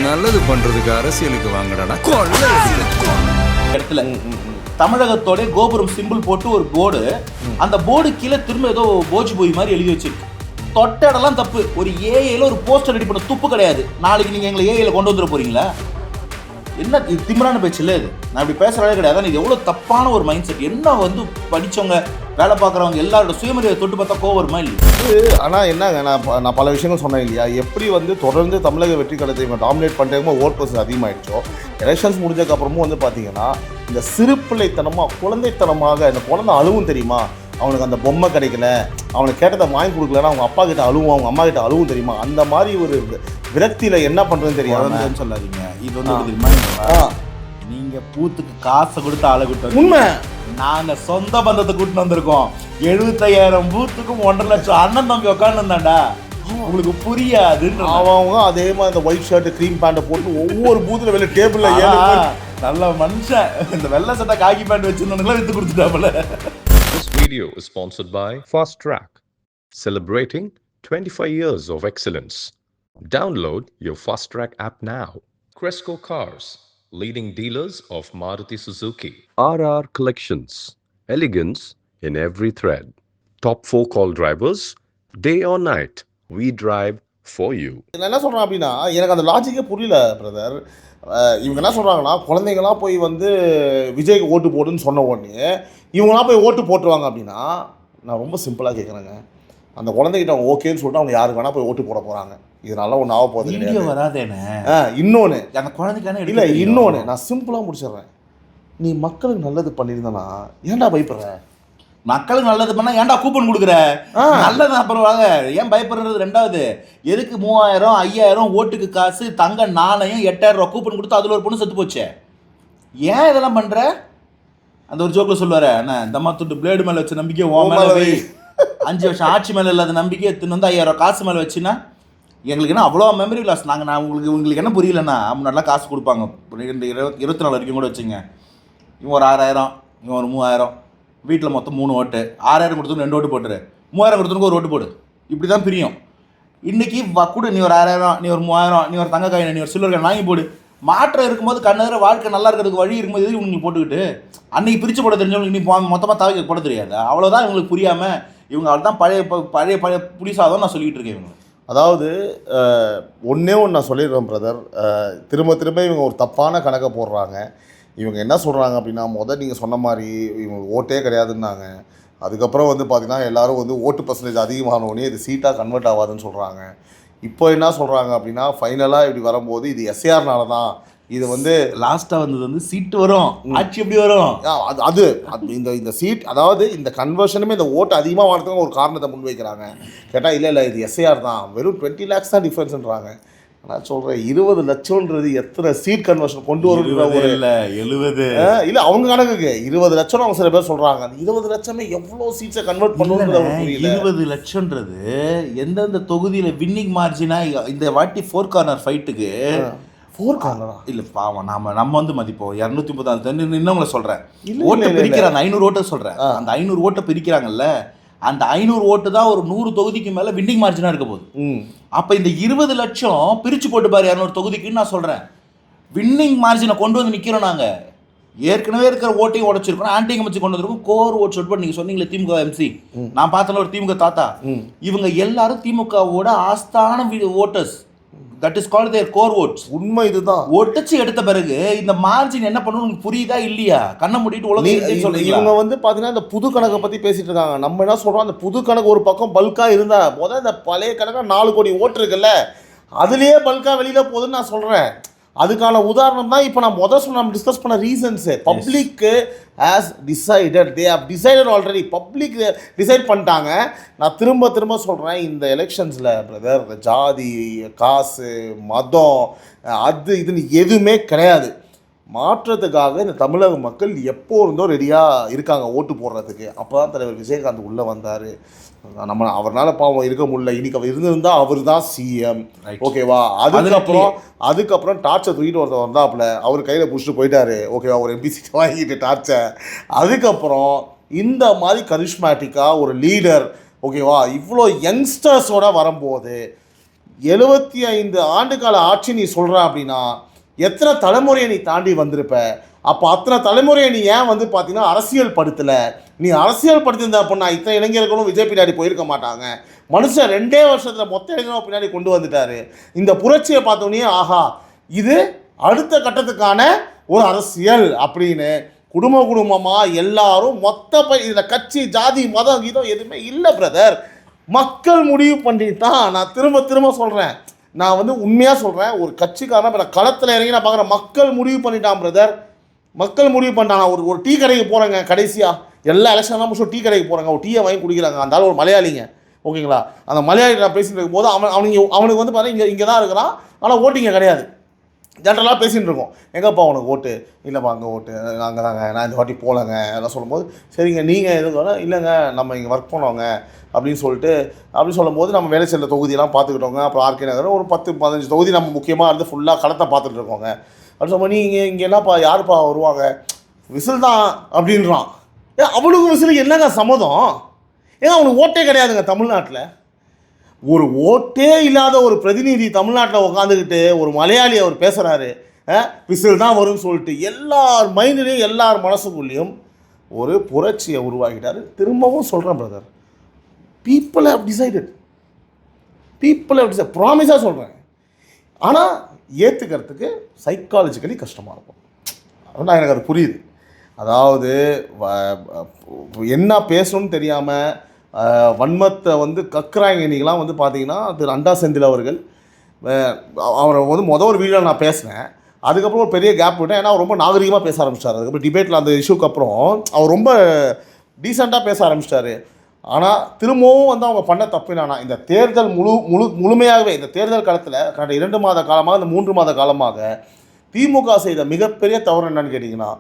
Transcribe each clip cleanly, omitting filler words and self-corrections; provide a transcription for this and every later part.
நல்லது பண்றதுக்கு அரசியலுக்கு வாங்கடா இடத்துல தமிழகத்தோட கோபுரம் சிம்பிள் போட்டு ஒரு போர்டு, அந்த போர்டு கீழே திரும்ப ஏதோ போஜ்போய் மாதிரி எழுதி வச்சிருக்கு. தொட்ட இடம்லாம் தப்பு. ஒரு ஏஐல ஒரு போஸ்டர் ரெடி பண்ண துப்பு கிடையாது. நாளைக்கு நீங்க எங்களை ஏஐல கொண்டு வந்துட போறீங்களா? என்ன இது திமிரான பேச்சு இல்லை இது. நான் இப்படி பேசுறதே கிடையாது. இது எவ்வளவு தப்பான ஒரு மைண்ட் செட். என்ன வந்து படிச்சவங்க வேலை பார்க்குறவங்க எல்லாரோட சுயமரியாதை தொட்டு பார்த்தா கோவம் வருமா இல்லையா? ஆனால் என்னங்க, நான் பல விஷயங்கள் சொன்னேன் இல்லையா, எப்படி வந்து தொடர்ந்து தமிழக வெற்றி கழகத்தை இவங்க டாமினேட் பண்ணுறவங்க ஓட் பர்சன்ட் அதிகமாகிடுச்சோ, எலெக்ஷன்ஸ் முடிஞ்சதுக்கப்புறமும் வந்து பார்த்தீங்கன்னா இந்த சிறுப்பிள்ளைத்தனமாக குழந்தைத்தனமாக இந்த குழந்தை அழுவும் தெரியுமா, அவனுக்கு அந்த பொம்மை கிடைக்கல, அவனுக்கு கேட்டதை வாங்கி கொடுக்கலன்னா அவங்க அப்பா கிட்ட அழுவும், அவங்க அம்மா கிட்ட அழுவும் தெரியுமா, அந்த மாதிரி ஒரு விரக்தியில் என்ன பண்ணுறதுன்னு தெரியாது சொல்லாதீங்க. இது வந்து நீங்க பூத்துக்கு காசை கொடுத்து அழகிட்டு உண்மை. நாங்க சொந்த பந்தத்தை கூட்டிட்டு வந்திருக்கோம். 75,000 பூத்துக்கும் 1.5 லட்சம் அண்ணன் தம்பி உட்காந்து இருந்தாண்டா. உங்களுக்கு புரியாது. அவங்க அதே மாதிரி இந்த ஒயிட் ஷர்ட் க்ரீம் பேண்ட்டை போட்டு ஒவ்வொரு பூத்துல வெளியே டேபிள்ல நல்ல மனுஷன். இந்த வெள்ளை சட்டை காக்கி பேண்ட் வச்சிருந்தவங்களும் வித்து கொடுத்துட்டாப்புல. This video is sponsored by Fast Track, celebrating 25 years of excellence. Download your Fast Track app now. Cresco Cars, leading dealers of Maruti Suzuki. RR Collections, elegance in every thread. Top 4 call drivers, day or night, we drive for you. நான் என்ன சொல்கிறேன் அப்படின்னா, எனக்கு அந்த லாஜிக்கே புரியல brother. இவங்க என்ன சொல்கிறாங்கன்னா, குழந்தைங்களாம் போய் வந்து விஜய்க்கு ஓட்டு போடுன்னு சொன்ன உடனே இவங்களாம் போய் ஓட்டு போட்டுருவாங்க அப்படின்னா, நான் ரொம்ப சிம்பிளாக கேட்குறேங்க, அந்த குழந்தைகிட்ட அவங்க ஓகேன்னு சொல்லிட்டு அவங்க யாருக்கு வேணால் போய் ஓட்டு போட போகிறாங்க. இதனால ஒன்று ஆக போகுது கிடையாது. வராதேன்னு இன்னொன்று அந்த குழந்தைக்கான இல்லை, இன்னொன்று நான் சிம்பிளாக முடிச்சிடுறேன். நீ மக்களுக்கு நல்லது பண்ணியிருந்தனா ஏன்டா பயப்படுற? மக்களுக்கு நல்லது பண்ணா ஏன்டா கூப்பன் கொடுக்குற? நல்லது அப்புறம் வாங்க, ஏன் பயப்படுறது? ரெண்டாவது, எதுக்கு 3000 5000 ஓட்டுக்கு காசு, தங்க நாணயம் 8000 ரூபா கூப்பன் கொடுத்து அதில் ஒரு பொண்ணு செத்து போச்சு? ஏன் இதெல்லாம் பண்ற? அந்த ஒரு ஜோக்கில் சொல்லுவாரு, அண்ணா இந்த மாதிரி பிளேடு மேலே வச்ச நம்பிக்கை ஓ மேலே வை, 5 வருஷம் ஆட்சி மேலே இல்லாத நம்பிக்கை எடுத்துன்னு வந்து 5000 காசு மேலே வச்சுன்னா எங்களுக்கு என்ன அவ்வளோ மெமரி லாஸ்? நான் உங்களுக்கு என்ன புரியலன்னா, முன்னாடிலாம் காசு கொடுப்பாங்க 24 வரைக்கும் கூட வச்சுங்க. இவன் ஒரு 6000, இவன் ஒரு 3000, வீட்டில் மொத்தம் 3 ஓட்டு, 6000 கொடுத்துக்கு 2 ஓட்டு போட்டுரு, 3000 கொடுத்துருக்கு ஒரு ஓட்டு போடு. இப்படி தான் பிரியும். இன்றைக்கி கூட நீ ஒரு 6000, நீ ஒரு 3000, நீ ஒரு தங்க காயின், நீ ஒரு சில்வர் காயின் வாங்கி போடு. மாற்றம் இருக்கும்போது கண்ணதிர வாழ்க்கை நல்லா இருக்கிறதுக்கு வழி இருக்கும்போது எதுக்கு இவங்களுக்கு போட்டுக்கிட்டு அன்றைக்கி பிரித்து போட தெரிஞ்சவங்களுக்கு நீ மொத்தமாக தவிர போட தெரியாது. அவ்வளோதான் இவங்களுக்கு புரியாமல் இவங்க அவ்வளோதான் பழைய புளிசாதம் நான் சொல்லிகிட்டு இருக்கேன் இவங்க. அதாவது ஒன்றே ஒன்று நான் சொல்லிடுறேன் பிரதர், திரும்ப இவங்க ஒரு தப்பான கணக்கை போடுறாங்க. இவங்க என்ன சொல்கிறாங்க அப்படின்னா, நீங்கள் சொன்ன மாதிரி இவங்க ஓட்டே கிடையாதுன்னாங்க. அதுக்கப்புறம் வந்து பார்த்திங்கன்னா எல்லோரும் வந்து ஓட்டு பர்சன்டேஜ் அதிகமானோடனே இது சீட்டாக கன்வெர்ட் ஆகாதுன்னு சொல்கிறாங்க. இப்போ என்ன சொல்கிறாங்க அப்படின்னா, ஃபைனலாக இப்படி வரும்போது இது எஸ்ஏஆர்னால தான், இது வந்து லாஸ்ட்டாக வந்தது வந்து சீட்டு வரும், ஆட்சி எப்படி வரும், அது இந்த சீட், அதாவது இந்த கன்வர்ஷனுமே இந்த ஓட்டு அதிகமாக வாங்கிறதுக்கு ஒரு காரணத்தை முன்வைக்கிறாங்க. கேட்டால் இல்லை இது எஸ்ஏஆர் தான், வெறும் 20 lakhs தான் டிஃப்ரென்ஸ்ன்றாங்க. நான் சொல்கிறேன் 20 லட்சம்ன்றது எத்தனை சீட் கன்வர்ஷன் கொண்டு வரும்? ஒரு இல்லை 70 இல்லை அவங்க கணக்குக்கு 20 லட்சம் அவங்க சில பேர் சொல்கிறாங்க. அந்த 20 லட்சமே எவ்வளோ சீட்ஸை கன்வெர்ட் பண்ணுறது? 20 லட்சம்ன்றது எந்தெந்த தொகுதியில் வின்னிங் மார்ஜினாக இந்த வாட்டி 4 கார்னர் ஃபைட்டுக்கு 4 கார்னரா? இல்லை பாவம், நம்ம வந்து மதிப்போம் 234 இன்னவங்களை சொல்கிறேன். ஓட்டை பிரிக்கிறாங்க, 500 ஓட்டை சொல்கிறேன். அந்த 500 ஓட்டை பிரிக்கிறாங்கல்ல, அந்த 500 ஓட்டு தான் ஒரு 100 தொகுதிக்கு மேலே வின்னிங் மார்ஜினாக இருக்க போகுது. அப்போ இந்த 20 லட்சம் பிரித்து போட்டு பாரு 200 தொகுதிக்குன்னு நான் சொல்கிறேன். வின்னிங் மார்ஜினை கொண்டு வந்து நிற்கிறோம். நாங்கள் ஏற்கனவே இருக்கிற ஓட்டையும் உடச்சிருக்கோம், ஆன்டி கமிச்சு கொண்டு வந்திருக்கோம். கோர் ஓட் சொல்லிட்டு நீங்கள் சொன்னீங்களே திமுக எம்சி, நான் பார்த்தல ஒரு திமுக தாத்தா, இவங்க எல்லாரும் திமுகவோட ஆஸ்தான voters. That is called their core votes. உண்மை இதுதான். ஒட்டச்சு எடுத்த பிறகு இந்த மார்ஜின் என்ன பண்ணணும் புரியுதா இல்லையா? கண்ணை மூடிட்டு உலகம் இவங்க வந்து பார்த்தீங்கன்னா இந்த புது கணக்கை பற்றி பேசிட்டு இருக்காங்க. நம்ம என்ன சொல்கிறோம், அந்த புது கணக்கு ஒரு பக்கம் பல்காக இருந்தா முதல் இந்த பழைய கணக்காக 4 கோடி ஓட்டு இருக்குல்ல, அதுலேயே பல்காக வெளியில் போகுதுன்னு நான் சொல்கிறேன். அதுக்கான உதாரணம் தான் இப்போ நான் சொன்ன நம்ம டிஸ்கஸ் பண்ண reasons. Public has decided, they have decided already. Public decide பண்ணிட்டாங்க. நான் திரும்ப சொல்கிறேன், இந்த எலெக்ஷன்ஸில் பிரதர் ஜாதி, காசு, மதம், அது இதுன்னு எதுவுமே கிடையாது. மாற்றத்துக்காக இந்த தமிழக மக்கள் எப்போ இருந்தோ ரெடியாக இருக்காங்க ஓட்டு போடுறதுக்கு. அப்போ தான் தலைவர் விஜயகாந்த் உள்ளே வந்தார். அவர்னால பாவம் இருக்க முடியல. இன்னைக்கு அவர் இருந்திருந்தால் அவர் தான் சிஎம். ஓகேவா? அதுக்கப்புறம் டார்ச்சை தூக்கிட்டு ஒருத்தர் வந்தாப்புல, அவர் கையில் பிடிச்சிட்டு போயிட்டாரு. ஓகேவா? ஒரு எம்பி சீட் வாங்கிட்டு டார்ச்சர். அதுக்கப்புறம் இந்த மாதிரி கரிஷ்மேட்டிக்காக ஒரு லீடர், ஓகேவா, இவ்வளோ யங்ஸ்டர்ஸோட வரும்போது 75 ஆண்டுகால ஆட்சி நீ சொல்கிற அப்படின்னா எத்தனை தலைமுறையை நீ தாண்டி வந்திருப்ப? அப்போ அத்தனை தலைமுறையை நீ ஏன் வந்து பார்த்தீங்கன்னா அரசியல் படுத்தலை? நீ அரசியல் படுத்திருந்த அப்படின்னா இத்தனை இளைஞர்களும் விஜய் பின்னாடி போயிருக்க மாட்டாங்க. மனுஷன் 2 வருஷத்தில் மொத்த இளைஞரும் பின்னாடி கொண்டு வந்துட்டாரு. இந்த புரட்சியை பார்த்தோன்னே ஆஹா இது அடுத்த கட்டத்துக்கான ஒரு அரசியல் அப்படின்னு குடும்பமாக எல்லாரும் இதில் கட்சி ஜாதி மதம் கீதம் எதுவுமே இல்லை பிரதர். மக்கள் முடிவு பண்ணி தான். நான் திரும்ப சொல்கிறேன், நான் வந்து உண்மையாக சொல்கிறேன், ஒரு கட்சிக்காரன் இப்போ களத்தில் இறங்கி நான் பார்க்குறேன், மக்கள் முடிவு பண்ணிட்டான் பிரதர். மக்கள் முடிவு பண்ணிட்டான். நான் ஒரு டீ கடைக்கு போகிறேங்க, கடைசியாக எல்லா எலெக்ஷன்லாம் முடிச்சு டீ கடைக்கு போகிறாங்க, ஒரு டீயை வாங்கி குடிக்கிறாங்க. அந்த ஆள் ஒரு மலையாளிங்க, ஓகேங்களா? அந்த மலையாளி நான் பேசிட்டு இருக்கும்போது அவனுக்கு வந்து பார்த்தீங்கன்னா இங்கே தான் இருக்கிறான், ஆனால் ஓட்டிங்க கிடையாது. ஜென்ரலாக பேசிகிட்டு இருக்கோம், எங்கப்பா உனக்கு ஓட்டு? இல்லைப்பா அங்கே ஓட்டு, அங்கே தாங்க, நான் இந்த வாட்டி போகலங்க எல்லாம் சொல்லும்போது, சரிங்க நீங்கள் எதுவும் இல்லைங்க நம்ம இங்கே ஒர்க் பண்ணோங்க அப்படின்னு சொல்லும்போது நம்ம வேலை செல்ல தொகுதியெல்லாம் பார்த்துக்கிட்டோங்க. அப்புறம் ஆர்கே நகர் ஒரு 10-15 தொகுதி நம்ம முக்கியமாக இருந்து ஃபுல்லாக களத்தை பார்த்துட்டு இருக்கோங்க அப்படின்னு சொல்லும்போது, நீங்கள் இங்கே என்னப்பா யாருப்பா வருவாங்க? விசில் தான் அப்படின்றான். அவனுக்கு விசிலுக்கு என்னங்க சம்மதம்? ஏன்னா அவனுக்கு ஓட்டே கிடையாதுங்க தமிழ்நாட்டில். ஒரு ஓட்டே இல்லாத ஒரு பிரதிநிதி தமிழ்நாட்டில் உட்காந்துக்கிட்டு ஒரு மலையாளி அவர் பேசுகிறாரு, விசில் தான் வரும்னு சொல்லிட்டு எல்லார் மைண்ட்லேயும் எல்லார் மனசுக்குள்ளேயும் ஒரு புரட்சியை உருவாக்கிட்டார். திரும்பவும் சொல்கிறேன் பிரதர், பீப்புள் ஹேவ் டிசைடட், ப்ராமிஸாக சொல்கிறேன். ஆனால் ஏற்றுக்கிறதுக்கு சைக்காலஜிக்கலி கஷ்டமாக இருக்கும். ஆனால் எனக்கு அது புரியுது. அதாவது என்ன பேசணும்னு தெரியாமல் வன்மத்தை வந்து கக்குறாங்க. இன்றைக்கெலாம் வந்து பார்த்தீங்கன்னா திரு அண்டா செந்தில் அவர்கள், அவரை வந்து ஒரு வீடியோவில் நான் பேசினேன், அதுக்கப்புறம் ஒரு பெரிய கேப் விட்டேன். ஏன்னா அவர் ரொம்ப நாகரிகமாக பேச ஆரம்பிச்சிட்டார். அதுக்கப்புறம் டிபேட்டில் அந்த இஷ்யூக்கு அப்புறம் அவர் ரொம்ப டீசெண்டாக பேச ஆரம்பிச்சிட்டாரு. ஆனால் திரும்பவும் வந்து அவங்க பண்ண தப்பு என்னன்னா, இந்த தேர்தல் முழுமையாகவே இந்த தேர்தல் காலத்தில் கடந்த 2 மாத காலமாக, இந்த 3 மாத காலமாக திமுக செய்த மிகப்பெரிய தவறு என்னன்னு கேட்டிங்கன்னா,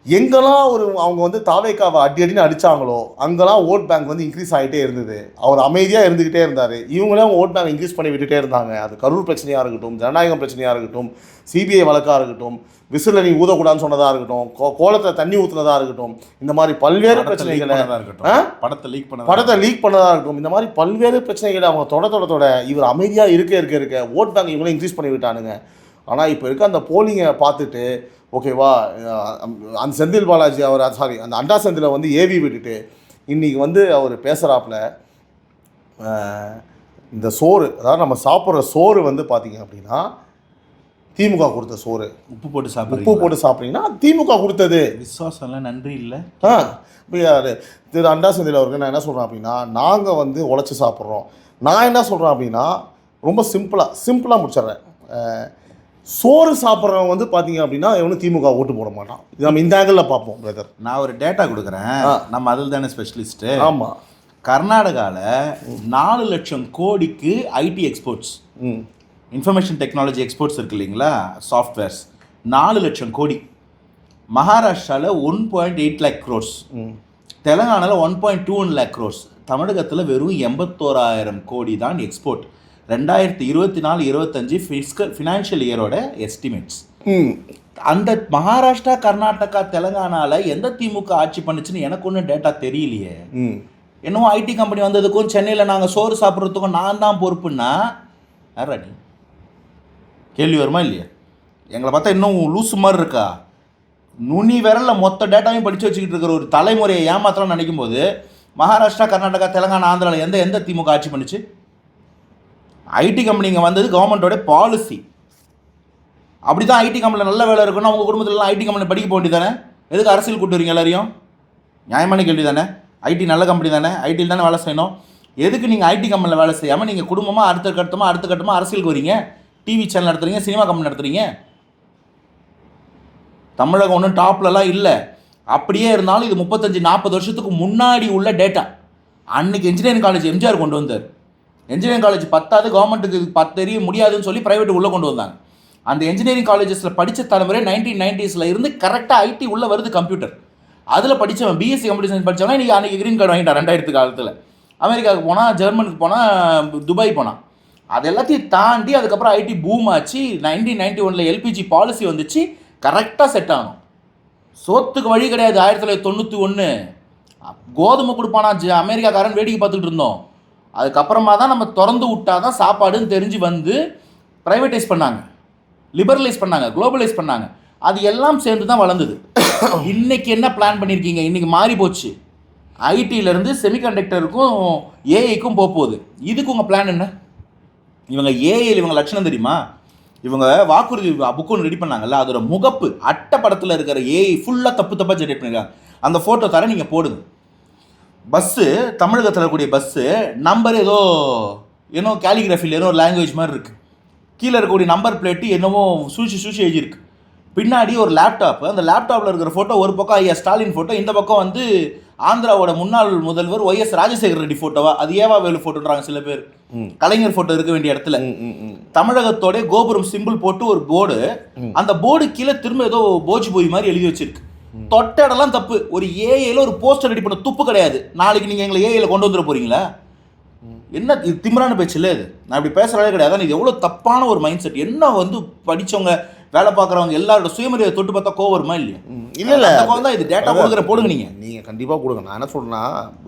எங்கெல்லாம் அவங்க வந்து தாவேக்காவை அடின்னு அடித்தாங்களோ அங்கெல்லாம் ஓட் பேங்க் வந்து இன்க்ரீஸ் ஆகிட்டே இருந்தது. அவர் அமைதியாக இருந்துக்கிட்டே இருந்தார். இவங்களே அவங்க ஓட் பேங்க் இன்க்ரீஸ் பண்ணி விட்டுட்டே இருந்தாங்க. அது கரூர் பிரச்சனையாக இருக்கட்டும், ஜனநாயகம் பிரச்சனையாக இருக்கட்டும், சிபிஐ வழக்காக இருக்கட்டும், விசில் நீ ஊதக்கூடாதுன்னு சொன்னதாக இருக்கட்டும், கோலத்தை தண்ணி ஊற்றுனதாக இருக்கட்டும், இந்த மாதிரி பல்வேறு பிரச்சனைகளை படத்தை லீக் பண்ணதாக இருக்கட்டும், இந்த மாதிரி பல்வேறு பிரச்சனைகளை அவங்க தொட இவர் அமைதியாக இருக்க ஓட் பேங்க் இவங்களே இன்க்ரீஸ் பண்ணி விட்டானுங்க. ஆனால் இப்போ இருக்க அந்த போலிங்கை பார்த்துட்டு ஓகேவா, அந்த செந்தில் பாலாஜி அவர் அந்த அண்டா செந்திலை வந்து ஏவி விட்டுட்டு இன்றைக்கி வந்து அவர் பேசுகிறாப்புல, இந்த சோறு, அதாவது நம்ம சாப்பிட்ற சோறு வந்து பார்த்திங்க அப்படின்னா திமுக கொடுத்த சோறு, உப்பு போட்டு சாப்பிட்றீங்கன்னா திமுக கொடுத்தது. விசுவாசம்லாம் நன்றி இல்லை. திரு அண்டா செந்தில் அவருக்கு நான் என்ன சொல்கிறேன் அப்படின்னா, நாங்கள் வந்து உழைச்சி சாப்பிட்றோம். நான் என்ன சொல்கிறேன் அப்படின்னா, ரொம்ப சிம்பிளாக முடிச்சிட்றேன். சோறு சாப்பிட்றவங்க வந்து பார்த்தீங்க அப்படின்னா எவனும் திமுக ஓட்டு போட மாட்டான். இது நம்ம இந்த ஆங்கிளில் பார்ப்போம் பிரதர். நான் ஒரு டேட்டா கொடுக்குறேன், நம்ம அதில் தானே ஸ்பெஷலிஸ்ட்டு. ஆமாம், கர்நாடகாவில் 4 லட்சம் கோடிக்கு IT exports, information technology exports இருக்குது இல்லைங்களா, சாஃப்ட்வேர்ஸ் 4 லட்சம் கோடி. மகாராஷ்டிராவில் 1.8 lakh crores, தெலுங்கானாவில் 1.21 lakh crores, தமிழகத்தில் வெறும் 81,000 கோடி தான் எக்ஸ்போர்ட். 2024-25 financial இயரோட estimates. அந்த மகாராஷ்டிரா, கர்நாடகா, தெலுங்கானாவில் எந்த திமுக ஆட்சி பண்ணுச்சுன்னு எனக்கு ஒன்றும் டேட்டா தெரியலையே. என்னவோ ஐடி கம்பெனி வந்ததுக்கும் சென்னையில் நாங்கள் சோறு சாப்பிட்றதுக்கும் நான் தான் பொறுப்புன்னா யாராடி கேள்வி வருமா இல்லையா? எங்களை பார்த்தா இன்னும் லூசு மாதிரி இருக்கா? நுனி விரலில் மொத்த டேட்டாவையும் படித்து வச்சுக்கிட்டு இருக்கிற ஒரு தலைமுறையை ஏமாத்தலாம்னு நினைக்கும் போது, மகாராஷ்டிரா, கர்நாடகா, தெலுங்கானா, ஆந்திராவில் எந்த திமுக ஆட்சி பண்ணுச்சு? ஐடி கம்பெனிங்க வந்தது கவர்மெண்ட்டோட பாலிசி. அப்படி தான் ஐடி கம்பெனியில் நல்ல வேலை இருக்குன்னா அவங்க குடும்பத்துலலாம் ஐடி கம்பெனி படிக்க போக வேண்டியது தானே? எதுக்கு அரசியல் கூட்டு வரீங்க எல்லாரையும்? நியாயமான கேள்வி தானே. ஐடி நல்ல கம்பெனி தானே, ஐடியில் தானே வேலை செய்யணும். எதுக்கு நீங்கள் ஐடி கம்பெனியில் வேலை செய்யாமல் நீங்கள் குடும்பமாக அடுத்த கட்டமாக அரசியலுக்கு வரீங்க? டிவி சேனல் நடத்துகிறீங்க, சினிமா கம்பெனி நடத்துகிறீங்க. தமிழகம் ஒன்றும் டாப்லலாம் இல்லை. அப்படியே இருந்தாலும் இது 35-40 வருஷத்துக்கு முன்னாடி உள்ள டேட்டா. அன்றைக்கி இன்ஜினியரிங் காலேஜ் எம்ஜிஆர் கொண்டு வந்தார். இன்ஜினியரிங் காலேஜ் 10 கவர்மெண்ட்டுக்கு 10 தெரிய முடியாதுன்னு சொல்லி ப்ரைவேட்டு உள்ளே கொண்டு வந்தாங்க. அந்த இன்ஜினியரிங் காலேஜஸில் படித்த தலைமுறை 1990s இருந்து கரெக்டாக ஐடி உள்ளே வருது, கம்ப்யூட்டர். அதில் படித்தவன் பிஎஸ்சி கம்ப்யூட்டர் சயின்ஸ் படித்தவனா இன்றைக்கி அன்றைக்கி க்ரீன் கார்டு வாங்கிட்டான் 2000 காலத்தில். அமெரிக்காவுக்கு போனால், ஜெர்மனுக்கு போனால், துபாய் போனான். அது எல்லாத்தையும் தாண்டி அதுக்கப்புறம் ஐடி பூம் ஆச்சு. 1991 எல்பிஜி பாலிசி வந்துச்சு, கரெக்டாக செட் ஆகும். சோத்துக்கு வழி கிடையாது. 1991 கோதுமை கொடுப்பானா அமெரிக்காக்காரன் வேடிக்கை பார்த்துக்கிட்டு இருந்தோம். அதுக்கப்புறமா தான் நம்ம திறந்து விட்டாதான் சாப்பாடுன்னு தெரிஞ்சு வந்து ப்ரைவேட்டைஸ் பண்ணாங்க, லிபரலைஸ் பண்ணாங்க, குளோபலைஸ் பண்ணாங்க. அது எல்லாம் சேர்ந்து தான் வளர்ந்தது. இன்னைக்கு என்ன பிளான் பண்ணியிருக்கீங்க? இன்னைக்கு மாறி போச்சு. ஐடியிலேருந்து செமிகண்டக்டருக்கும் ஏஐக்கும் போகுது. இதுக்கு உங்கள் பிளான் என்ன? இவங்க ஏஐயில் இவங்க லட்சணம் தெரியுமா? இவங்க வாக்குறுதி புக்கு ஒன்று ரெடி பண்ணாங்கல்ல, அதோட முகப்பு அட்டை படத்தில் இருக்கிற ஏஐ ஃபுல்லாக தப்பாக ஜென்ரேட் பண்ணிருக்காங்க. அந்த ஃபோட்டோ தர நீங்கள் போடுங்க. பஸ்ஸு, தமிழகத்தில் இருக்கக்கூடிய பஸ்ஸு நம்பர் ஏதோ கேலிகிராஃபியில் ஏதோ ஒரு லாங்குவேஜ் மாதிரி இருக்குது. கீழே இருக்கக்கூடிய நம்பர் பிளேட்டு என்னவோ சூழ்ச்சி எழுதியிருக்கு. பின்னாடி ஒரு லேப்டாப்பு, அந்த லேப்டாப்பில் இருக்கிற ஃபோட்டோ ஒரு பக்கம் ஐயா ஸ்டாலின் ஃபோட்டோ, இந்த பக்கம் வந்து ஆந்திராவோட முன்னாள் முதல்வர் ஒய்எஸ் ராஜசேகர ரெட்டி ஃபோட்டோவா, அது ஏவா வேலு ஃபோட்டோன்றாங்க சில பேர். கலைஞர் ஃபோட்டோ இருக்க வேண்டிய இடத்துல தமிழகத்தோட கோபுரம் சிம்பிள் போட்டு ஒரு போர்டு, அந்த போர்டு கீழே திரும்ப ஏதோ போஜ்பூரி மாதிரி எழுதி வச்சிருக்கு. தொட்ட இடம்லாம் தப்பு. ஒரு ஏஐல ஒரு போஸ்டர் ரெடி பண்ண துப்பு கிடையாது. நாளைக்கு நீங்கள் எங்களை ஏஐல கொண்டு வந்துட போறீங்களா? என்ன திமிரான பேச்சு இல்லை இது. நான் இப்படி பேசுகிறதே கிடையாது. இது எவ்வளோ தப்பான ஒரு மைண்ட் செட். என்ன வந்து படித்தவங்க, வேலை பார்க்குறவங்க எல்லாரோட சுயமரியாதை தொட்டு பார்த்தா கோவம் வருமா இல்லையா? இல்லை தான் இது டேட்டா கொடுக்குற போடுங்க. நீங்கள் கண்டிப்பாக கொடுங்க. நான் என்ன சொல்கிறேன்னா,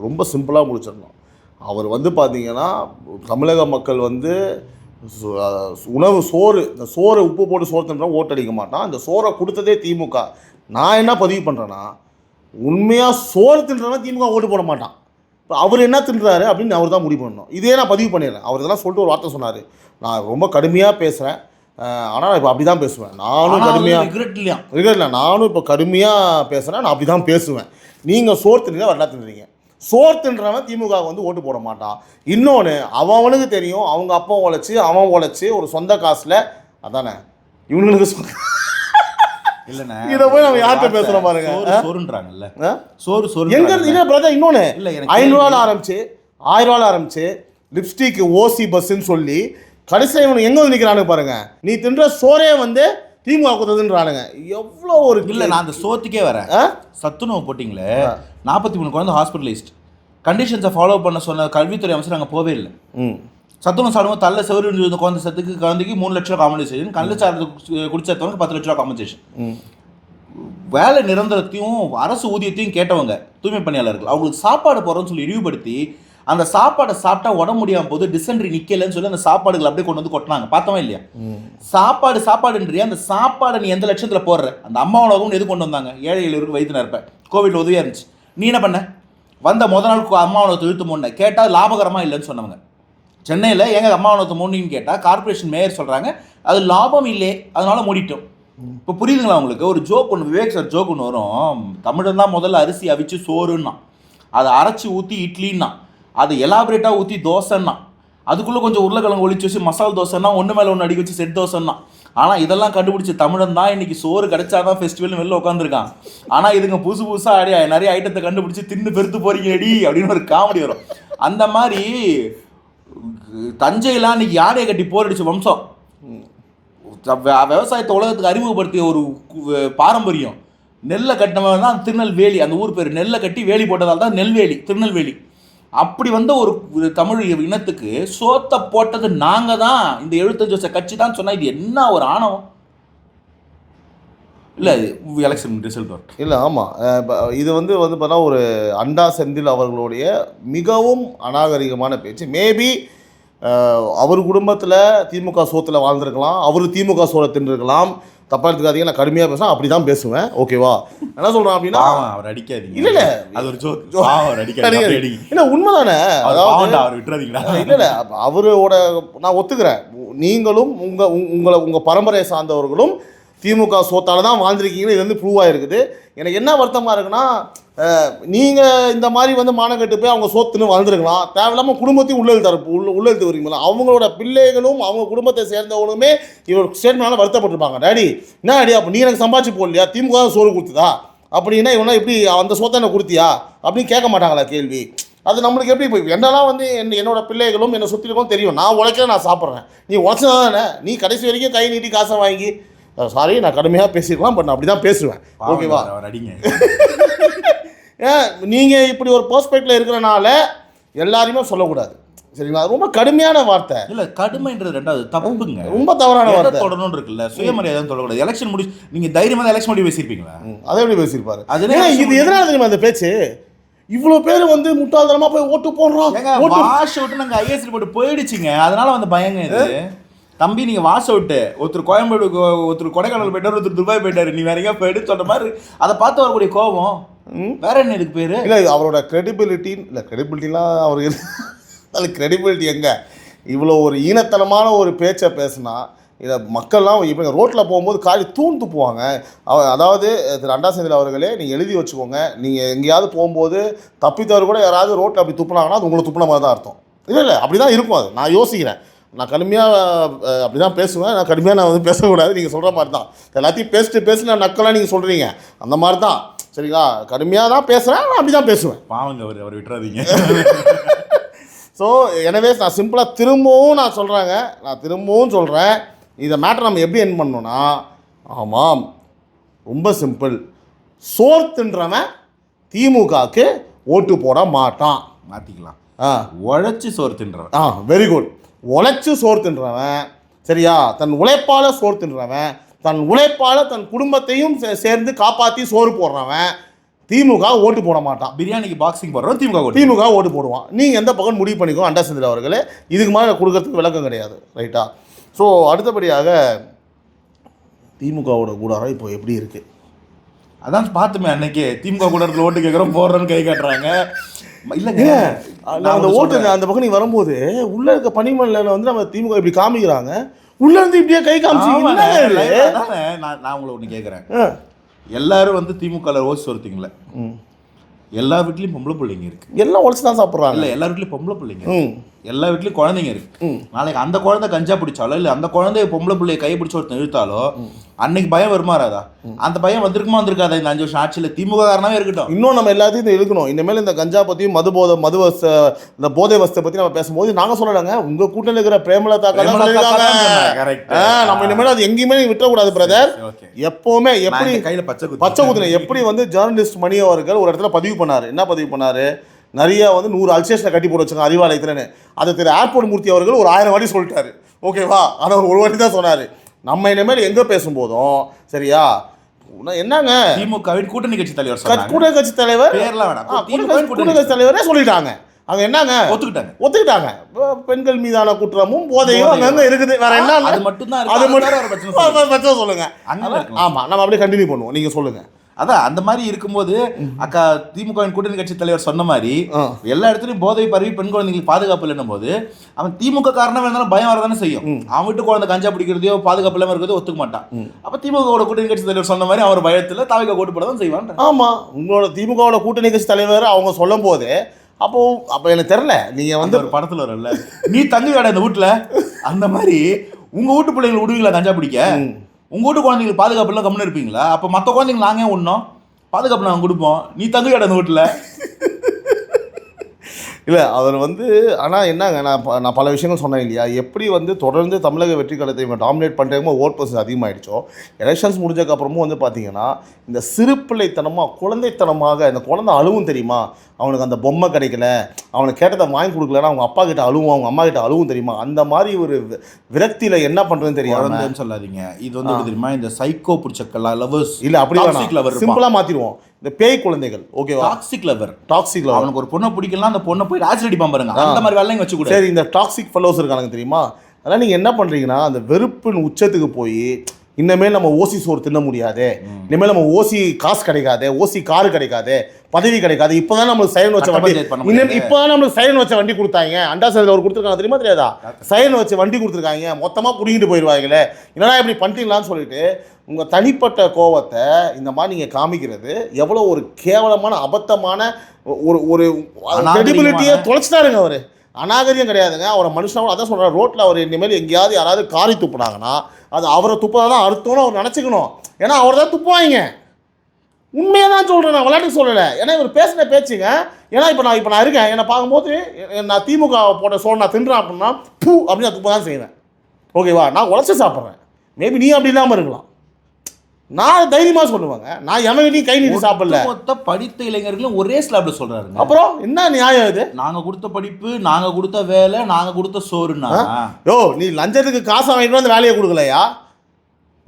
ரொம்ப சிம்பிளாக முடிச்சிடணும். அவர் வந்து பார்த்தீங்கன்னா தமிழக மக்கள் வந்து உணவு சோறு, இந்த சோறை உப்பு போட்டு சோறு தின்றா ஓட்டடிக்க மாட்டான். இந்த சோறை கொடுத்ததே திமுக. நான் என்ன பதிவு பண்ணுறேன்னா, உண்மையாக சோறு தின்றனா திமுக ஓட்டு போட மாட்டான். இப்போ அவர் என்ன தின்றாரு அப்படின்னு அவர் தான் முடிவு பண்ணணும். இதே நான் பதிவு பண்ணிடுறேன். அவர் இதெல்லாம் சொல்லிட்டு ஒரு வார்த்தை சொன்னார், நான் ரொம்ப கடுமையாக பேசுகிறேன், ஆனால் இப்போ அப்படி தான் பேசுவேன். நானும் கடுமையாக ரிகரெட் இல்லை, நானும் இப்போ கடுமையாக பேசுகிறேன், நான் அப்படி தான் பேசுவேன். நீங்கள் சோறு தின்றீங்க, வரலா தின்றீங்க. சோறு தின்றவன் திமுக வந்து ஓட்டு போட மாட்டான். இன்னொன்று, அவனுக்கு தெரியும், அவங்க அப்பா உழைச்சி அவன் உழைச்சி ஒரு சொந்த காசில், அதானே இவனுங்களுக்கு இல்லண்ணா, இதை போய் நம்ம யார்கிட்ட பேசுகிறோம் பாருங்க. சோறுன்றாங்கல்ல, சோறு எங்க இல்லை பிரதர். இன்னொன்று, 500 ஆரம்பிச்சு 1000 ஆரம்பிச்சு லிப்ஸ்டிக் ஓசி பஸ்ன்னு சொல்லி கடைசியில் இவனு எங்கே வந்து நிற்கிறானு பாருங்க. நீ தின்ற சோறே வந்து திமுக கொடுத்ததுன்றானுங்க. எவ்வளோ ஒரு இல்லை. நான் அந்த சோத்துக்கே வரேன். சத்துணவு போட்டிங்களே, 43 குழந்தை ஹாஸ்பிட்டலைஸ்ட். கண்டிஷன்ஸை ஃபாலோ பண்ண சொன்ன கல்வித்துறை அமைச்சர் அங்கே போவே இல்லை. சத்துணவு சாப்பிடுவோம், தள்ள செவரு குழந்தை சத்துக்கு குழந்தைக்கு 3 லட்ச ரூபா காம்பன்சேஷன், கல்ல சாப்பிட்டு குடிச்சவங்க 10 லட்ச ரூபா காம்பன்சேஷன். வேலை நிரந்தரத்தையும் அரசு ஊதியத்தையும் கேட்டவங்க தூய்மை பணியாளர்கள், அவங்களுக்கு சாப்பாடு போகிறோன்னு சொல்லி இழிவுபடுத்தி அந்த சாப்பாடை சாப்பிட்டா உடம்பு முடியாமல் போது டிசென்ட்ரி நிற்கலன்னு சொல்லி அந்த சாப்பாடுகள் அப்படியே கொண்டு வந்து கொட்டினாங்க. பார்த்தோமா இல்லையா? சாப்பாடுன்றியா, அந்த சாப்பாடை நீ எந்த லட்சத்தில் போடுற? அந்த அம்மா உணவுன்னு எது கொண்டு வந்தாங்க? ஏழை எளியவருக்கு வயிற்று நிரப்ப கோவிட்ல உதவியாக இருந்துச்சு. நீ என்ன பண்ண? வந்த முதல் நாள் அம்மா உணவத்தை இழுத்து மூணு கேட்டால் லாபகரமாக இல்லைன்னு சொன்னவங்க. சென்னையில் எங்கள் அம்மா உணவத்தை மூணுன்னு கேட்டால் கார்பரேஷன் மேயர் சொல்கிறாங்க அது லாபம் இல்லை, அதனால மூடிட்டோம். இப்போ புரியுதுங்களா உங்களுக்கு? ஒரு ஜோக் ஒன்று, விவேக் சார் ஜோக் ஒன்று வரும். தமிழன் தான் முதல்ல அரிசி அவிச்சு சோறுன்னா, அதை அரைச்சி ஊற்றி இட்லின்னா, அதை எலாபரேட்டாக ஊற்றி தோசைன்னா, அதுக்குள்ளே கொஞ்சம் உருளைக்கிழங்கு ஒழிச்சு வச்சு மசால் தோசைன்னா, ஒன்று மேலே ஒன்று அடிக்க வச்சு செட் தோசைன்னா. ஆனால் இதெல்லாம் கண்டுபிடிச்சி தமிழன் தான் இன்றைக்கி சோறு கிடைச்சாதான் ஃபெஸ்டிவல்னு வெளில உட்காந்துருக்கான். ஆனால் இதுங்க புதுசு புதுசாக நிறைய ஐட்டத்தை கண்டுபிடிச்சி தின்னு பெருத்து போறீங்க அடி அப்படின்னு ஒரு காமெடி வரும். அந்த மாதிரி தஞ்சையெல்லாம் இன்னைக்கு யாரையை கட்டி போர் அடிச்ச வம்சம், விவசாயத்தை உலகத்துக்கு அறிமுகப்படுத்திய ஒரு பாரம்பரியம். நெல்லை கட்டினவன் தான் திருநெல்வேலி, அந்த ஊர் பேர். நெல்லை கட்டி வேலி போட்டதால் தான் நெல்வேலி, திருநெல்வேலி. அப்படி வந்து ஒரு தமிழ் இனத்துக்கு சோத்தை போட்டது நாங்கள் தான், இந்த 75 வருஷ கட்சி தான் சொன்னால் இது என்ன ஒரு ஆணவம் இல்லை? எலெக்ஷன் ரிசல்ட் வரும் இல்லை. ஆமாம், இது வந்து பார்த்தா ஒரு அண்டா செந்தில் அவர்களுடைய மிகவும் அநாகரிகமான பேச்சு. மேபி அவர் குடும்பத்தில் திமுக சோத்தில் வாழ்ந்துருக்கலாம், அவர் திமுக சோறை தின்றுருக்கலாம். தப்பாக எடுத்துக்காதீங்க, நான் கடுமையாக பேசுவேன், அப்படி தான் பேசுவேன். ஓகேவா? என்ன சொல்கிறேன் அப்படின்னா, அவர் அடிக்காதீங்க. இல்லை இல்லை, அது ஒரு ஜோக். அவர் அடிக்காதீங்க. இல்லை, உண்மைதானே. அதாவது அவர் விட்டுறாதீங்களா? இல்லை இல்லை, அவரோட நான் ஒத்துக்கிறேன். நீங்களும் உங்கள் பரம்பரையை சார்ந்தவர்களும் திமுக சோத்தால் தான் வாழ்ந்துருக்கீங்கன்னு இது வந்து ப்ரூவ் ஆகிருக்குது. எனக்கு என்ன வருத்தமாக இருக்குன்னா, நீங்கள் இந்த மாதிரி வந்து மானக்கட்டு போய் அவங்க சோத்துன்னு வாழ்ந்துருக்கலாம். தேவையில்லாமல் குடும்பத்தையும் உள்ளெழுத்து வரீங்களா? அவங்களோட பிள்ளைகளும் அவங்க குடும்பத்தை சேர்ந்தவங்களுமே இவர் ஸ்டேட்மெண்ட்னால வருத்தப்பட்டிருப்பாங்க. டேடி என்ன டேடி, அப்போ நீ எனக்கு சம்பாதிச்சு போடலையா? திமுக தான் சோறு கொடுத்துதா அப்படின்னா இவனா இப்படி அந்த சோத்தை என்ன கொடுத்தியா அப்படின்னு கேட்க மாட்டாங்களா கேள்வி? அது நம்மளுக்கு எப்படி போய் என்னெல்லாம் வந்து என்னோட பிள்ளைகளும் என்னை சுற்றிலும் தெரியும். நான் உழைக்கிறேன், நான் சாப்பிட்றேன். நீ உழைச்சதா தானே? நீ கடைசி வரைக்கும் கை நீட்டி காசை வாங்கி, சாரி நான் கடுமையாக பேசிக்கலாம், பட் நான் அப்படி தான் பேசுவேன். ஓகேவா? நீங்கள் இப்படி ஒரு பெர்ஸ்பெக்டிவ்ல இருக்கிறனால எல்லாரையுமே சொல்லக்கூடாது, சரிங்களா? ரொம்ப கடுமையான வார்த்தை. இல்லை, கடுமைன்றது ரெண்டாவது தப்புங்க, ரொம்ப தவறான வார்த்தை. தொடரணும் இருக்குல்ல, சுயமரியாதை சொல்லக்கூடாது. எலெக்ஷன் முடிச்சு நீங்கள் தைரியமாக எலெக்ஷன் முடிவு பேசியிருப்பீங்களா? அதை எப்படி பேசியிருப்பாரு? அது இது எதனால தெரியுமா அந்த பேச்சு? இவ்வளோ பேர் வந்து முட்டாள்தனமா போய் ஓட்டு போடுறோம். ஏங்க வாஷ் அவுட் நாங்கள் ஐஎஸ் ரிப்போர்ட் போயிடுச்சுங்க, அதனால வந்து பயங்க இது. தம்பி நீங்க வாஷ் அவுட்டு, ஒருத்தர் கோயம்பேடு, ஒருத்தர் கொடைக்கானல் போயிட்டாரு, ஒருத்தர் துபாய் போயிட்டாரு, நீ வேற எங்கேயா போயிட்டு சொல்ற மாதிரி அதை பார்த்து வரக்கூடிய கோபம் வேற என்ன இதுக்கு பேரு? இல்லை அவரோட கிரெடிபிலிட்டிலாம் அவருக்கு அது கிரெடிபிலிட்டி எங்கே? இவ்வளோ ஒரு ஈனத்தனமான ஒரு பேச்சை பேசுனா இதை மக்கள்லாம் இப்போ ரோட்டில் போகும்போது காலி தூண் துப்புவாங்க. அதாவது திரு அண்டா செந்தில் அவர்களே, நீங்கள் எழுதி வச்சுக்கோங்க, நீங்கள் எங்கேயாவது போகும்போது தப்பித்தவர் கூட யாராவது ரோட்டில் அப்படி துப்புனாங்கன்னா அது உங்களை துப்புன மாதிரி தான் அர்த்தம். இல்லை அப்படி தான் இருக்கும். அது நான் யோசிக்கிறேன். நான் கடுமையாக அப்படி தான் பேசுவேன். நான் கடுமையாக நான் வந்து பேசக்கூடாது. நீங்கள் சொல்கிற மாதிரி தான் எல்லாத்தையும் பேசி நான் நக்கலாக நீங்கள் சொல்கிறீங்க, அந்த மாதிரி தான். சரிங்களா? கடுமையாக தான் பேசுகிறேன், நான் அப்படி தான் பேசுவேன். பாவங்க அவர் விட்டுறாதீங்க. ஸோ எனவே நான் சிம்பிளாக திரும்பவும் சொல்கிறேன், இதை மேட்டர் நம்ம எப்படி என் பண்ணோன்னா, ஆமாம் ரொம்ப சிம்பிள், சோர்த்துன்றவன் திமுகவுக்கு ஓட்டு போட மாட்டான். மாற்றிக்கலாம். உழைச்சி சோறு தின்றவன். Very good. உழைச்சி சோறு தின்றவன், சரியா, தன் உழைப்பால் சோறு தின்றவன், தன் உழைப்பால் தன் குடும்பத்தையும் சேர்ந்து காப்பாற்றி சோறு போடுறவன் திமுக ஓட்டு போட மாட்டான். பிரியாணிக்கு பாக்ஸிங் போடுறோம், திமுக ஓட்டு போடுவான். நீங்கள் எந்த பக்கம் முடிவு பண்ணிக்கோ அண்டா செந்தில் அவர்களே, இதுக்கு மேலே கொடுக்கறதுக்கு விளக்கம் கிடையாது. ரைட்டா? ஸோ அடுத்தபடியாக திமுகவோட கூடாரம் இப்போ எப்படி இருக்குது? அதான் பார்த்துமே அன்னைக்கு திமுக கூடாரத்தில் ஓட்டு கேட்குறோம், போடுறோன்னு கை காட்டுறாங்க. இல்லைங்க, நான் அந்த ஓட்டு அந்த பக்கம் நீ வரும்போது உள்ளே இருக்க பனிமலையில் வந்து நம்ம திமுக இப்படி காமிக்கிறாங்க, உள்ளே இருந்து இப்படியே கை காமிச்சிங்க. நான் உங்களை ஒன்று கேட்குறேன், எல்லாரும் வந்து திமுக ஓசி ஒருத்தீங்களே, எல்லா வீட்லேயும் பொம்பளை பிள்ளைங்க இருக்கு, எல்லாம் உடச்சு தான் சாப்பிட்றாங்க. இல்லை எல்லா வீட்லேயும் பொம்பளை பிள்ளைங்க, எல்லா வீட்லேயும் குழந்தைங்க இருக்கு. நாளைக்கு அந்த குழந்தை கஞ்சா பிடிச்சாலோ இல்லை அந்த குழந்தைய பொம்பளை பிள்ளைய கை பிடிச்ச ஒருத்தன் இழுத்தாலோ அன்னைக்கு பயம் வருமாறாதா? அந்த பயம் வந்திருக்குமா வந்திருக்காதா இந்த 5 வருஷம் ஆட்சியில் திமுக காரணமே இருக்கட்டும்? இன்னும் நம்ம எல்லாத்தையும் இதை இழுக்கணும். இனிமேல் இந்த கஞ்சா பற்றியும் இந்த போதை வசத்தை பற்றி நம்ம பேசும்போது நாங்கள் சொல்லலாங்க, உங்கள் கூட்டத்தில் இருக்கிற பிரேமலதா நம்ம இனிமேல் அது எங்கேயுமே விட்டுறக்கூடாது பிரதர். எப்போவுமே எப்படி கையில் பச்சை குத்துன எப்படி வந்து ஜேர்னலிஸ்ட் மணி அவர்கள் ஒரு இடத்துல பதிவு பண்ணார். என்ன பதிவு பண்ணார்? நிறைய வந்து 100 அல்சேஷனை கட்டி போட்டு வச்சுங்க அறிவாலயத்துலன்னு. அதை திரு ஏர்போர்ட் மூர்த்தி அவர்கள் ஒரு 1000 வாட்டி சொல்லிட்டாரு. ஓகேவா? அதை ஒரு வாட்டி தான் சொன்னார். நம்ம இனிமேல் எங்கே பேசும்போதும் சரியா, என்னங்க திமுகவின் கூட்டணி கட்சி தலைவர் கூட்டணி கட்சி தலைவர் கூட்டணி கட்சி தலைவரே சொல்லிட்டாங்க. அங்கே என்னங்க ஒத்துக்கிட்டாங்க. பெண்கள் மீதான குற்றமும் போதையும் அங்கங்கே இருக்குது. வேற என்ன? அது மட்டும் தான் சொல்லுங்க. ஆமாம், நம்ம அப்படியே கண்டினியூ பண்ணுவோம். நீங்கள் சொல்லுங்கள். அதான் அந்த மாதிரி இருக்கும்போது அக்கா திமுகவின் கூட்டணி கட்சி தலைவர் சொன்ன மாதிரி எல்லா இடத்துலையும் போதை பரவி பெண் குழந்தைங்களுக்கு பாதுகாப்பு இல்லைன்னும் போது அவன் திமுக காரணம் இருந்தாலும் பயம் வரதானே செய்யும். அவன் வீட்டு குழந்தை கஞ்சா பிடிக்கிறதையோ பாதுகாப்பு இல்லாமல் இருக்கிறதோ ஒத்துக்க மாட்டான். அப்போ திமுகவோட கூட்டணி கட்சி தலைவர் சொன்ன மாதிரி அவர் பயத்தில் தாவிக ஓட்டு போட தான் செய்வான். ஆமாம், உங்களோட திமுகவோட கூட்டணி கட்சி தலைவர் அவங்க சொல்லும் போது அப்போ எனக்கு தெரியல, நீங்கள் வந்து ஒரு படத்தில் வரல நீ தங்கி வேட இந்த வீட்டில், அந்த மாதிரி உங்கள் வீட்டு பிள்ளைங்களை விடுவீங்களா கஞ்சா பிடிக்க? உங்கள் வீட்டு குழந்தைங்களுக்கு பாதுகாப்பு எல்லாம் கம்முன்னு இருப்பீங்களா? அப்போ மற்ற குழந்தைங்க நாங்கள் ஒன்றும் பாதுகாப்பு நாங்கள் கொடுப்போம், நீ தங்கு அந்த வீட்டில். இல்லை அவர் வந்து ஆனால் என்னங்க, நான் பல விஷயங்கள் சொன்னேன் இல்லையா, எப்படி வந்து தொடர்ந்து தமிழக வெற்றி கழகத்தை இவங்க டாமினேட் பண்ணுறதுக்கு ஓட் பர்சன்ட் அதிகமாகிடுச்சோ, எலெக்ஷன்ஸ் முடிஞ்சக்கப்புறமும் வந்து பார்த்தீங்கன்னா இந்த சிறுப்பிள்ளைத்தனமாக குழந்தைத்தனமாக இந்த குழந்தை அழுவும் தெரியுமா, அவனுக்கு அந்த பொம்மை கிடைக்கல, அவனுக்கு கேட்டதை வாங்கி கொடுக்கலன்னா அவங்க அப்பா கிட்ட அழுவும், அவங்க அம்மா கிட்ட அழுவும் தெரியுமா, அந்த மாதிரி ஒரு விரக்தியில் என்ன பண்ணுறதுன்னு தெரியாமல் சொல்லாதீங்க. இது வந்து தெரியுமா இந்த சைக்கோ பிடிச்ச லவர்ஸ் இல்லை, அப்படி சிம்பிளாக மாற்றிடுவோம். இந்த பேய் குழந்தைகள், ஓகேவா, டாக்ஸிக் லவர் அவனுக்கு ஒரு பொண்ணை பிடிக்கலாம், அந்த பொண்ணை போய் ஆக்சிட் அடிப்பான் பாருங்க, அந்த மாதிரி வேலைங்க வச்சு கூட. சரி, இந்த டாக்ஸிக் ஃபெல்லோஸ் இருக்காங்க தெரியுமா, அதெல்லாம் நீங்கள் என்ன பண்ணுறீங்கன்னா அந்த வெறுப்பின் உச்சத்துக்கு போய் இனிமேல் நம்ம ஓசி சோறு தின்ன முடியாது, இனிமேல் நம்ம ஓசி காசு கிடைக்காது, ஓசி காரு கிடைக்காது, பதவி கிடைக்காது, இப்போதான் நம்மளுக்கு சைன் வச்ச வண்டி, இப்போதான் நம்மளுக்கு சைன் வச்ச வண்டி கொடுத்தாங்க, அண்டா செந்தில் அவர் கொடுத்துருக்காங்க தெரியுமா தெரியாதா, சைன் வச்ச வண்டி கொடுத்துருக்காங்க, மொத்தமாக பிடிங்கிட்டு போயிடுவாங்களே, என்னடா இப்படி பண்ணிட்டீங்களான்னு சொல்லிட்டு உங்கள் தனிப்பட்ட கோவத்தை இந்த மாதிரி நீங்கள் காமிக்கிறது எவ்வளோ ஒரு கேவலமான அபத்தமான ஒரு கிரெடிபிலிட்டியை தொலைச்சிட்டாருங்க. அவர் அநாகரியம் கிடையாதுங்க, அவரை மனுஷனாக அதான் சொல்கிறார். ரோட்டில் அவர் இனிமேல் எங்கேயாவது யாராவது காரி துப்புனாங்கன்னா அது அவரை துப்புதான் அர்த்தம்னு அவர் நினச்சிக்கணும். ஏன்னா அவர் தான் துப்புவாங்க. உண்மையாக தான் சொல்கிறேன், நான் விளையாட்டு சொல்லலை. ஏன்னா இவர் பேசின பேச்சுங்க. ஏன்னா இப்போ நான் இருக்கேன், என்னை பார்க்கும்போது நான் திமுக போட்ட சோறு நான் தின்றேன் அப்படின்னா பூ அப்படின்னு நான் துப்ப தான் செய்வேன். ஓகேவா? நான் உழைச்சி சாப்பிட்றேன். மேபி நீ அப்படி இல்லாமல் இருக்கலாம். நான் தைரியமாக சொல்லுவாங்க, நான் எவனையும் கை நீட்டி சாப்பிடல. மொத்த படித்த இளைஞர்களும் ஒரே ஸ்லாப்ல சொல்றாரு. அப்புறம் என்ன நியாயம் இது? நாங்க கொடுத்த படிப்பு, நாங்க கொடுத்த வேலை, நாங்க கொடுத்த சோறுனா யோ, நீ லஞ்சத்துக்கு காசை வாங்கிட்டு வந்து வேலையை கொடுக்கலையா?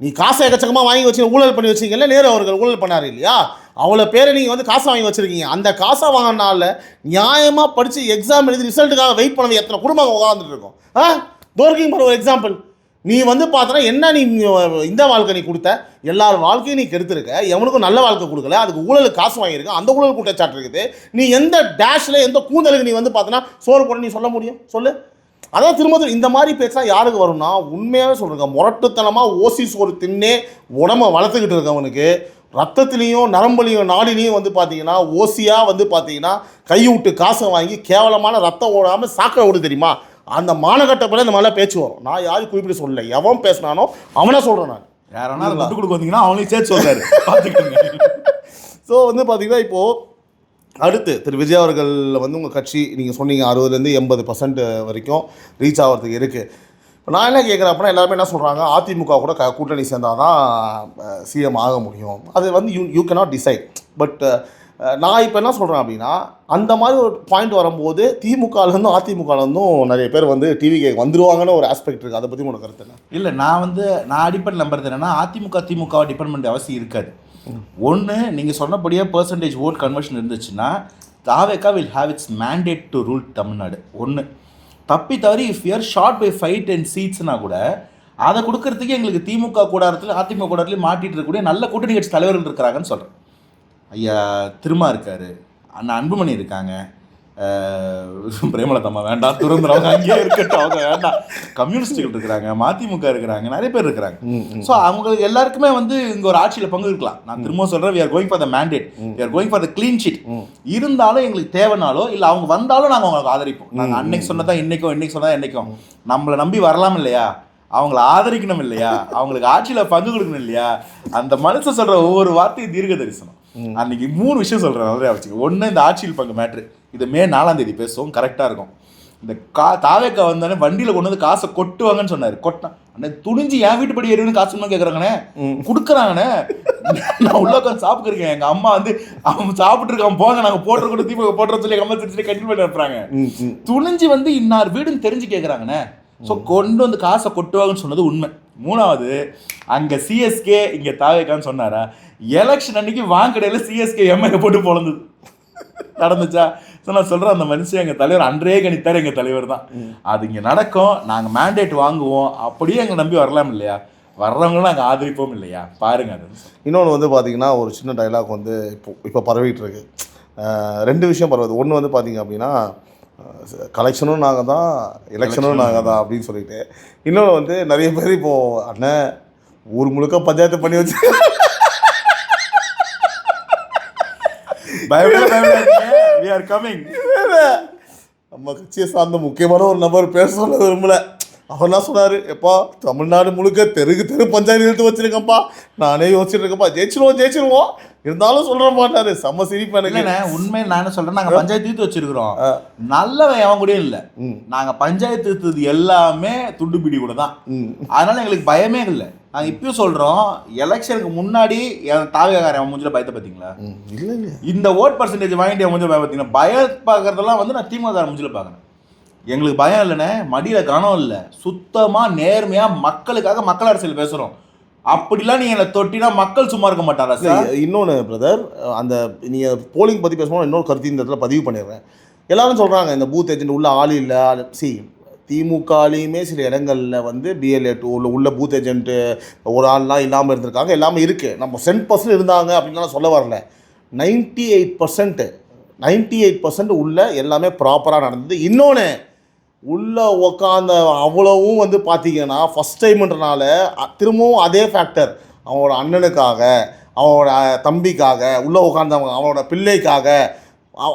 நீ காசை எக்கச்சக்கமாக வாங்கி வச்சு ஊழல் பண்ணி வச்சிங்கல்ல, நேரு அவர்கள் ஊழல் பண்ணாரு இல்லையா? அவ்வளோ பேரை நீங்கள் வந்து காசை வாங்கி வச்சுருக்கீங்க. அந்த காசை வாங்கினால நியாயமாக படித்து எக்ஸாம் எழுதி ரிசல்ட்டுக்காக வெயிட் பண்ணது எத்தனை குடும்பம் உட்காந்துட்டு இருக்கோம். தோர்க்கிங் ஃபார் ஒரு எக்ஸாம்பிள். நீ வந்து பார்த்தனா என்ன நீ இந்த வாழ்க்கை நீ கொடுத்த, எல்லார் வாழ்க்கையும் நீ கெடுத்துருக்க, எவனுக்கும் நல்ல வாழ்க்கை கொடுக்கல, அதுக்கு ஊழலுக்கு காசு வாங்கியிருக்க, அந்த ஊழல் குற்றச்சாட்டு இருக்குது. நீ எந்த டேஷில் எந்த கூந்தலுக்கு நீ வந்து பார்த்தனா சோறு போட நீ சொல்ல முடியும் சொல்லு? அதான் திரும்ப இந்த மாதிரி பேசலாம் யாருக்கு வரும்னா, உண்மையாகவே சொல்கிறேங்க, முரட்டுத்தனமாக ஓசி சோறு தின்னே உடம்பை வளர்த்துக்கிட்டு இருக்கவனுக்கு ரத்தத்துலேயும் நரம்புலையும் நாடிலையும் வந்து பார்த்தீங்கன்னா ஓசியாக வந்து பார்த்தீங்கன்னா கைவிட்டு காசை வாங்கி கேவலமான ரத்தம் ஓடாமல் சாக்கடை ஓடு தெரியுமா? அந்த மானகட்ட பிள்ளை இந்த மாதிரிலாம் பேச்சு வரும். நான் யாரும் குறிப்பிட்டு சொல்லலை, எவன் பேசினானோ அவனை சொல்கிறேன். நான் யாரனா விட்டு கொடுக்க வந்தீங்கன்னா அவனையும் சேர்த்து சொல்கிறாரு, பார்த்துக்கோங்க. ஸோ வந்து பார்த்தீங்கன்னா இப்போது அடுத்து திரு விஜய் அவர்கள் வந்து உங்கள் கட்சி நீங்கள் சொன்னீங்க 60-80% வரைக்கும் ரீச் ஆகிறதுக்கு இருக்குது. இப்போ நான் என்ன கேட்குறேன் அப்படின்னா, எல்லாருமே என்ன சொல்கிறாங்க, அதிமுக கூட கூட்டணி சேர்ந்தால் தான் சிஎம் ஆக முடியும். அது வந்து யூ கேனாட் டிசைட். பட் நான் இப்போ என்ன சொல்கிறேன் அப்படின்னா, அந்த மாதிரி ஒரு பாயிண்ட் வரும்போது திமுகலேருந்தும் அதிமுகலேருந்தும் நிறைய பேர் வந்து டிவிக்கு வந்துருவாங்கன்னு ஒரு ஆஸ்பெக்ட் இருக்குது. அதை பற்றி உனக்கு கருத்து என்ன? இல்லை, நான் அடிப்படை நம்புறது என்னென்னா, திமுகவை டிபெண்ட் பண்ண அவசியம் இருக்காது. ஒன்று, நீங்கள் சொன்னபடியே பர்சன்டேஜ் ஓட் கன்வர்ஷன் இருந்துச்சுன்னா TVK will have its mandate to rule Tamil Nadu. ஒன்று தப்பி தவறி இஃப் யூஆர் ஷார்ட் பை 5-10 சீட்ஸ்னால் கூட அதை கொடுக்கறதுக்கு எங்களுக்கு திமுக கூடாரத்தில் அதிமுக கூடாரத்துலேயும் மாட்டிகிட்டு இருக்கக்கூடிய நல்ல கூட்டணி கட்சி தலைவர்கள் இருக்கிறாங்கன்னு சொல்கிறேன். ஐயா திருமா இருக்கார், அண்ணா அன்புமணி இருக்காங்க, பிரேமலதம்மா வேண்டாம், துரந்தரவங்க அங்கேயே இருக்கட்டும், அவங்க வேண்டாம், கம்யூனிஸ்டுகள் இருக்கிறாங்க, மதிமுக இருக்கிறாங்க, நிறைய பேர் இருக்கிறாங்க. ஸோ அவங்களுக்கு எல்லாருக்குமே வந்து இங்கே ஒரு ஆட்சியில் பங்கு இருக்கலாம். நான் திரும்ப சொல்கிறேன், we are going for the mandate, we are going for the clean sheet. இருந்தாலும் எங்களுக்கு தேவைனாலோ இல்லை அவங்க வந்தாலும் நாங்கள் அவங்களுக்கு ஆதரிப்போம். நாங்கள் அன்னைக்கு சொன்னதான் இன்னைக்கு சொன்னதான் என்னைக்கும் நம்மளை நம்பி வரலாம் இல்லையா, அவங்கள ஆதரிக்கணும் இல்லையா, அவங்களுக்கு ஆட்சியில் பங்கு கொடுக்கணும் இல்லையா. அந்த மனுஷன் சொல்கிற ஒவ்வொரு வார்த்தையும் தீர்க்க தரிசனம். அன்னைக்கு 3 விஷயம் சொல்கிறேன், நிறையா வச்சுக்க. ஒன்று, இந்த ஆட்சியில் பங்கு மேட்ரு, இது மே 4ஆம் தேதி பேசுவோம், கரெக்டாக இருக்கும். இந்த தாவேக்கா வந்தானே வண்டியில் கொண்டு வந்து காசை கொட்டுவாங்கன்னு சொன்னார். கொட்டினா துணிஞ்சு என் வீட்டுப்படி எருவுன்னு காசு கேட்குறாங்கண்ணே, கொடுக்குறாங்கண்ணே. நான் உள்ள உட்காந்து சாப்பிட்டுருக்கேன், எங்கள் அம்மா வந்து அவன் சாப்பிட்டுருக்கான், போங்க நாங்கள் போட்டுற கூட திமுக போட்டுறோன்னு சொல்லி எங்கள் அம்மா திருச்சி கண்டிப்பாக பண்ணி வைப்பாங்க. துணிஞ்சு வந்து இன்னார் வீடுன்னு தெரிஞ்சு கேட்குறாங்கண்ணே. ஸோ கொண்டு வந்து காசை கொட்டுவாங்கன்னு சொன்னது உண்மை. 3வது, அங்கே சிஎஸ்கே இங்கே தாவேக்கான்னு சொன்னாரா, எலெக்ஷன் அன்னைக்கு வாங்கடையில் சிஎஸ்கே எம்எல்ஏ போட்டு பொழந்தது நடந்துச்சா? ஸோ நான் சொல்கிறேன், அந்த மனுஷன் எங்கள் தலைவர் அன்றே கணித்தார், எங்கள் தலைவர் தான். அது இங்கே நடக்கும், நாங்கள் மேண்டேட் வாங்குவோம், அப்படியே எங்களை நம்பி வரலாம் இல்லையா, வர்றவங்களும் நாங்கள் ஆதரிப்போம் இல்லையா, பாருங்க. அது இன்னொன்று வந்து பார்த்தீங்கன்னா, ஒரு சின்ன டைலாக் வந்து இப்போ பரவிட்டு இருக்கு. 2 விஷயம் பரவுது. ஒன்று வந்து பார்த்தீங்க அப்படின்னா, கலெக்ஷனும் நாங்கள் தான், எலெக்ஷனும் நாங்கள் தான் அப்படின்னு சொல்லிட்டு. இன்னொன்று வந்து நிறைய பேர் இப்போது அண்ணன் ஊர் முழுக்க பஞ்சாயத்து பண்ணி வச்சு நம்ம கட்சியை சார்ந்த முக்கியமான ஒரு நபர் பேச சொல்ல விரும்பல. அவர் என்ன சொன்னார், எப்பா தமிழ்நாடு முழுக்க தெரு பஞ்சாயத்து எடுத்து வச்சுருக்கப்பா, நானே யோசிச்சுட்டு இருக்கப்பா, ஜெயிச்சிருவோம் இருந்தாலும் சொல்ற மாட்டாரு. செம்ம சிரிப்பு எனக்கு. உண்மையில் நான் என்ன சொல்றேன், நாங்கள் பஞ்சாயத்து தீர்த்து வச்சிருக்கிறோம், நல்லவன் எவன் கூட இல்லை. நாங்கள் பஞ்சாயத்து தீர்த்தது எல்லாமே துண்டுபிடி கூட தான். அதனால எங்களுக்கு பயமே இல்லை. நாங்கள் இப்பயும் சொல்கிறோம், எலெக்ஷனுக்கு முன்னாடி தாவேகாரன் அவன் மூஞ்சில் பயத்தை பார்த்தீங்களா? இல்லை, இந்த ஓட் பர்சன்டேஜ் வாங்கிட்டு மூஞ்சில் பயம் பார்த்தீங்கன்னா, பயம் பார்க்கறதெல்லாம் வந்து நான் திமுக மூஞ்சில் பார்க்குறேன். எங்களுக்கு பயம் இல்லைண்ணே, மடியில் கனம் இல்லை, சுத்தமாக நேர்மையாக மக்களுக்காக மக்கள் அரசியல் பேசுகிறோம். அப்படிலாம் நீங்கள் என்னை தொட்டினா மக்கள் சும்மா இருக்க மாட்டாரா சார்? இன்னொன்று பிரதர், அந்த நீங்கள் போலிங் பற்றி பேசும்போது இன்னொரு கருத்து இந்த இடத்துல பதிவு பண்ணிடுறேன். எல்லாரும் சொல்கிறாங்க இந்த பூத் ஏஜென்ட் உள்ள ஆள் இல்லை. திமுகலையுமே சில இடங்களில் வந்து BLA2 உள்ள பூத் ஏஜென்ட்டு ஒரு ஆள்லாம் இல்லாமல் இருந்திருக்காங்க, எல்லாமே இருக்குது. நம்ம 10% இருந்தாங்க அப்படின்லாம் சொல்ல வரல. 98% உள்ள எல்லாமே ப்ராப்பராக நடந்தது. இன்னொன்று, உள்ளே உக்காந்த அவ்வளவும் வந்து பார்த்தீங்கன்னா ஃபஸ்ட் டைம்ன்றனால திரும்பவும் அதே ஃபேக்டர், அவனோட அண்ணனுக்காக, அவனோட தம்பிக்காக, உள்ளே உட்காந்தவங்க அவனோட பிள்ளைக்காக,